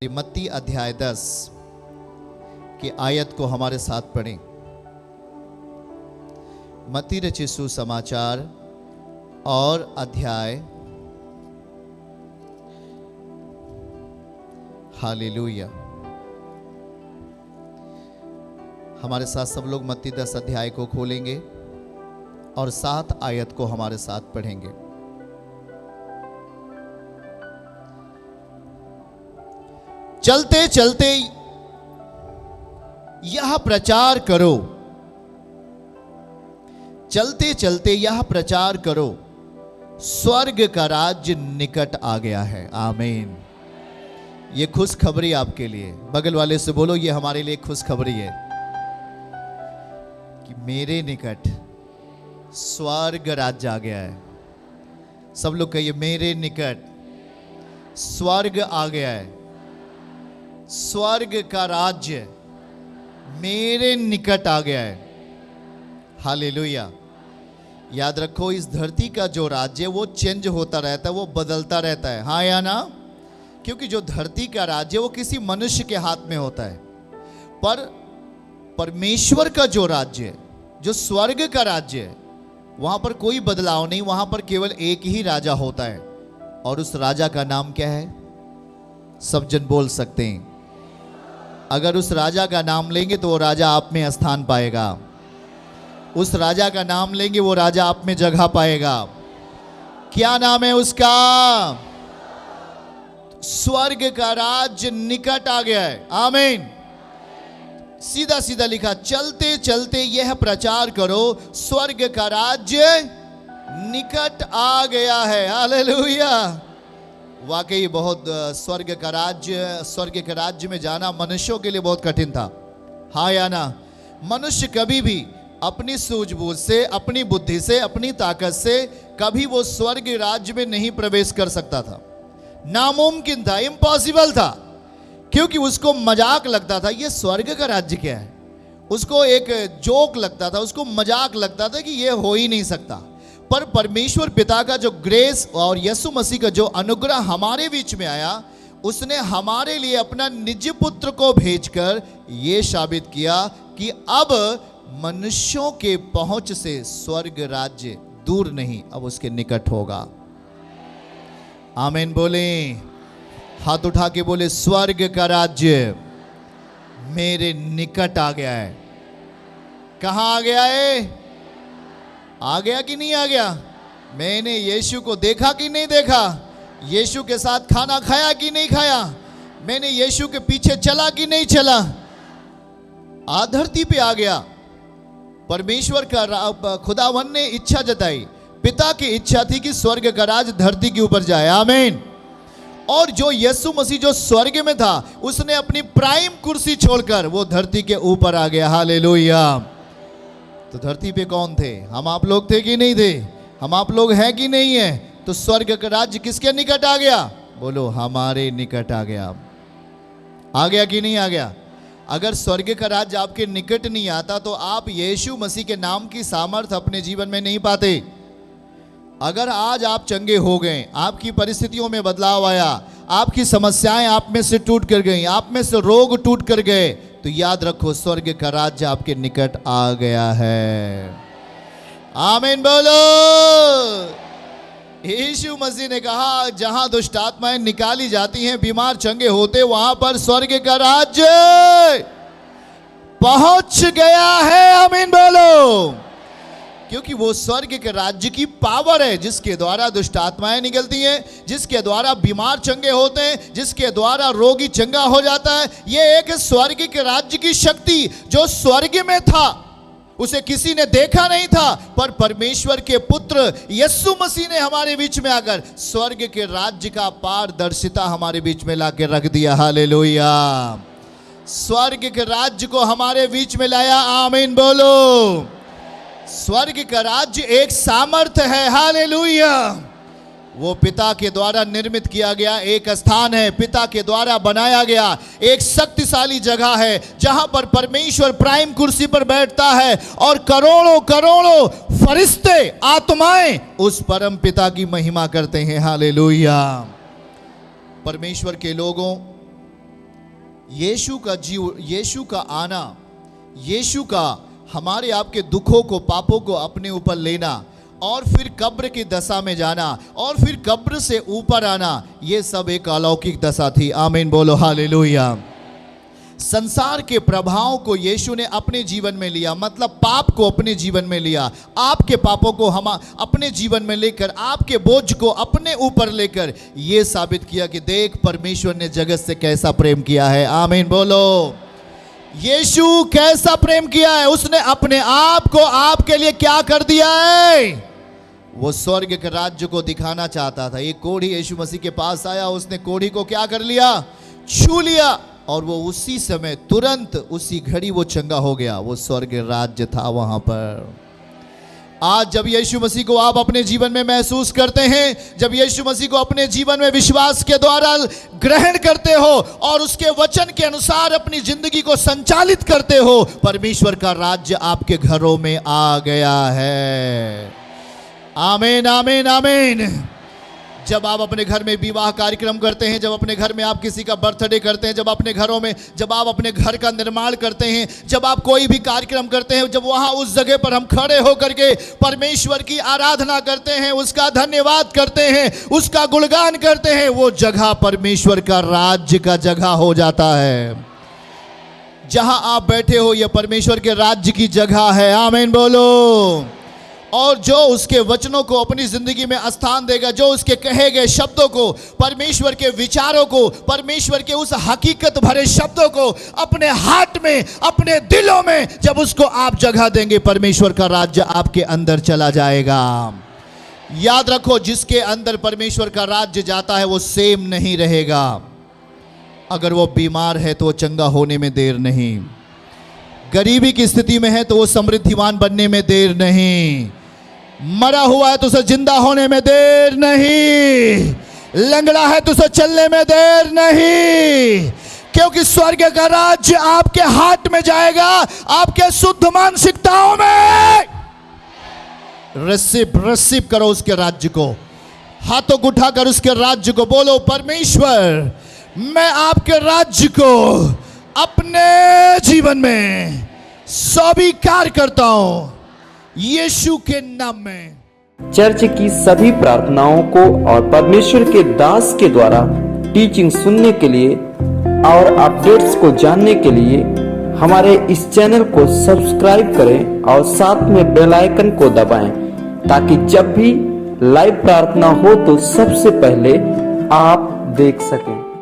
मत्ती अध्याय 10 की आयत को हमारे साथ पढ़ें। मत्ती रचित सुसमाचार और अध्याय, हालेलुया। हमारे साथ सब लोग मत्ती 10 अध्याय को खोलेंगे और 7 आयत को हमारे साथ पढ़ेंगे। चलते चलते यह प्रचार करो, चलते चलते यह प्रचार करो, स्वर्ग का राज्य निकट आ गया है। आमीन। ये खुशखबरी आपके लिए। बगल वाले से बोलो, ये हमारे लिए खुशखबरी है कि मेरे निकट स्वर्ग राज्य आ गया है। सब लोग कहिए, मेरे निकट स्वर्ग आ गया है। स्वर्ग का राज्य मेरे निकट आ गया है। हालेलुया। याद रखो, इस धरती का जो राज्य वो चेंज होता रहता है, वो बदलता रहता है। हाँ या ना? क्योंकि जो धरती का राज्य वो किसी मनुष्य के हाथ में होता है, पर परमेश्वर का जो राज्य है, जो स्वर्ग का राज्य है, वहां पर कोई बदलाव नहीं। वहां पर केवल एक ही राजा होता है, और उस राजा का नाम क्या है? सब जन बोल सकते हैं। अगर उस राजा का नाम लेंगे तो वो राजा आप में स्थान पाएगा। उस राजा का नाम लेंगे वो राजा आप में जगह पाएगा। क्या नाम है उसका? स्वर्ग का राज्य निकट आ गया है। आमीन। सीधा सीधा लिखा, चलते चलते यह प्रचार करो, स्वर्ग का राज्य निकट आ गया है। हालेलुया। वाकई बहुत स्वर्ग के राज्य में जाना मनुष्यों के लिए बहुत कठिन था। हाँ या ना? मनुष्य कभी भी अपनी सूझबूझ से, अपनी बुद्धि से, अपनी ताकत से कभी वो स्वर्ग राज्य में नहीं प्रवेश कर सकता था। नामुमकिन था, इम्पॉसिबल था, क्योंकि उसको मजाक लगता था। ये स्वर्ग का राज्य क्या है? उसको एक जोक लगता था, उसको मजाक लगता था कि ये हो ही नहीं सकता। पर परमेश्वर पिता का जो ग्रेस और यीशु मसीह का जो अनुग्रह हमारे बीच में आया, उसने हमारे लिए अपना निज पुत्र को भेजकर यह साबित किया कि अब मनुष्यों के पहुंच से स्वर्ग राज्य दूर नहीं, अब उसके निकट होगा। आमीन बोले। हाथ उठा के बोले, स्वर्ग का राज्य मेरे निकट आ गया है। कहां आ गया है? आ गया कि नहीं आ गया? मैंने यीशु को देखा कि नहीं देखा? यीशु के साथ खाना खाया कि नहीं खाया? मैंने यीशु के पीछे चला कि नहीं चला? आ धरती पे आ गया। परमेश्वर का खुदावन ने इच्छा जताई, पिता की इच्छा थी कि स्वर्ग का राज धरती के ऊपर जाए। आमीन। और जो यीशु मसीह जो स्वर्ग में था, उसने अपनी प्राइम कुर्सी छोड़कर वो धरती के ऊपर आ गया। हालेलुया। तो धरती पे कौन थे? हम आप लोग थे कि नहीं थे? हम आप लोग हैं कि नहीं है? तो स्वर्ग का राज्य किसके निकट आ गया? बोलो, हमारे निकट आ गया। आ गया कि नहीं आ गया? अगर स्वर्ग का राज्य आपके निकट नहीं आता तो आप यीशु मसीह के नाम की सामर्थ्य अपने जीवन में नहीं पाते। अगर आज आप चंगे हो गए, आपकी परिस्थितियों में बदलाव आया, आपकी समस्याएं आप में से टूट कर गई, आप में से रोग टूट कर गए, तो याद रखो, स्वर्ग का राज्य आपके निकट आ गया है। आमीन बोलो। यीशु मसीह ने कहा, जहां दुष्ट आत्माएं निकाली जाती हैं, बीमार चंगे होते, वहां पर स्वर्ग का राज्य पहुंच गया है। आमीन बोलो। क्योंकि वो स्वर्ग के राज्य की पावर है, जिसके द्वारा दुष्ट आत्माएं निकलती हैं, जिसके द्वारा बीमार चंगे होते हैं, जिसके द्वारा रोगी चंगा हो जाता है। ये एक स्वर्ग के राज्य की शक्ति जो स्वर्ग में था, उसे किसी ने देखा नहीं था, पर परमेश्वर के पुत्र यीशु मसीह ने हमारे बीच में आकर स्वर्ग के राज्य का पारदर्शिता हमारे बीच में लाके रख दिया। हालेलुया। स्वर्ग के राज्य को हमारे बीच में लाया। आमीन बोलो। स्वर्ग का राज्य एक सामर्थ्य है। हालेलुया। वो पिता के द्वारा निर्मित किया गया एक स्थान है, पिता के द्वारा बनाया गया एक शक्तिशाली जगह है, जहां पर परमेश्वर प्राइम कुर्सी पर बैठता है और करोड़ों करोड़ों फरिश्ते, आत्माएं उस परम पिता की महिमा करते हैं। हालेलुया। परमेश्वर के लोगों, यीशु का आना, यीशु का हमारे आपके दुखों को, पापों को अपने ऊपर लेना और फिर कब्र की दशा में जाना और फिर कब्र से ऊपर आना, ये सब एक अलौकिक दशा थी। आमीन बोलो हालेलुया। संसार के प्रभाव को यीशु ने अपने जीवन में लिया, मतलब पाप को अपने जीवन में लिया, आपके पापों को हम अपने जीवन में लेकर, आपके बोझ को अपने ऊपर लेकर ये साबित किया कि देख परमेश्वर ने जगत से कैसा प्रेम किया है। आमीन बोलो। यीशु कैसा प्रेम किया है, उसने अपने आप को आपके लिए क्या कर दिया है। वो स्वर्ग के राज्य को दिखाना चाहता था। एक कोढ़ी यीशु मसीह के पास आया, उसने कोढ़ी को क्या कर लिया, छू लिया और वो उसी समय, तुरंत उसी घड़ी वो चंगा हो गया। वो स्वर्ग राज्य था वहां पर। आज जब यीशु मसीह को आप अपने जीवन में महसूस करते हैं, जब यीशु मसीह को अपने जीवन में विश्वास के द्वारा ग्रहण करते हो और उसके वचन के अनुसार अपनी जिंदगी को संचालित करते हो, परमेश्वर का राज्य आपके घरों में आ गया है। आमीन आमीन आमीन। जब आप अपने घर में विवाह कार्यक्रम करते हैं, जब अपने घर में आप किसी का बर्थडे करते हैं, जब अपने घरों में, जब आप अपने घर का निर्माण करते हैं, जब आप कोई भी कार्यक्रम करते हैं, जब वहां उस जगह पर हम खड़े होकर के परमेश्वर की आराधना करते हैं, उसका धन्यवाद करते हैं, उसका गुणगान करते हैं, वो जगह परमेश्वर का राज्य का जगह हो जाता है। जहां आप बैठे हो यह परमेश्वर के राज्य की जगह है। आमीन बोलो। और जो उसके वचनों को अपनी जिंदगी में स्थान देगा, जो उसके कहे गए शब्दों को, परमेश्वर के विचारों को, परमेश्वर के उस हकीकत भरे शब्दों को अपने हार्ट में, अपने दिलों में जब उसको आप जगह देंगे, परमेश्वर का राज्य आपके अंदर चला जाएगा। याद रखो, जिसके अंदर परमेश्वर का राज्य जाता है वो सेम नहीं रहेगा। अगर वो बीमार है तो वो चंगा होने में देर नहीं, गरीबी की स्थिति में है तो वो समृद्धिमान बनने में देर नहीं, मरा हुआ है तो उसे जिंदा होने में देर नहीं, लंगड़ा है तो उसे चलने में देर नहीं, क्योंकि स्वर्ग का राज्य आपके हाथ में जाएगा, आपके शुद्ध मानसिकताओं में। रिसीव करो उसके राज्य को, हाथों को उठाकर उसके राज्य को बोलो, परमेश्वर मैं आपके राज्य को अपने जीवन में स्वीकार करता हूं, यीशु के नाम में। चर्च की सभी प्रार्थनाओं को और परमेश्वर के दास के द्वारा टीचिंग सुनने के लिए और अपडेट्स को जानने के लिए हमारे इस चैनल को सब्सक्राइब करें और साथ में बेल आइकन को दबाएं, ताकि जब भी लाइव प्रार्थना हो तो सबसे पहले आप देख सकें।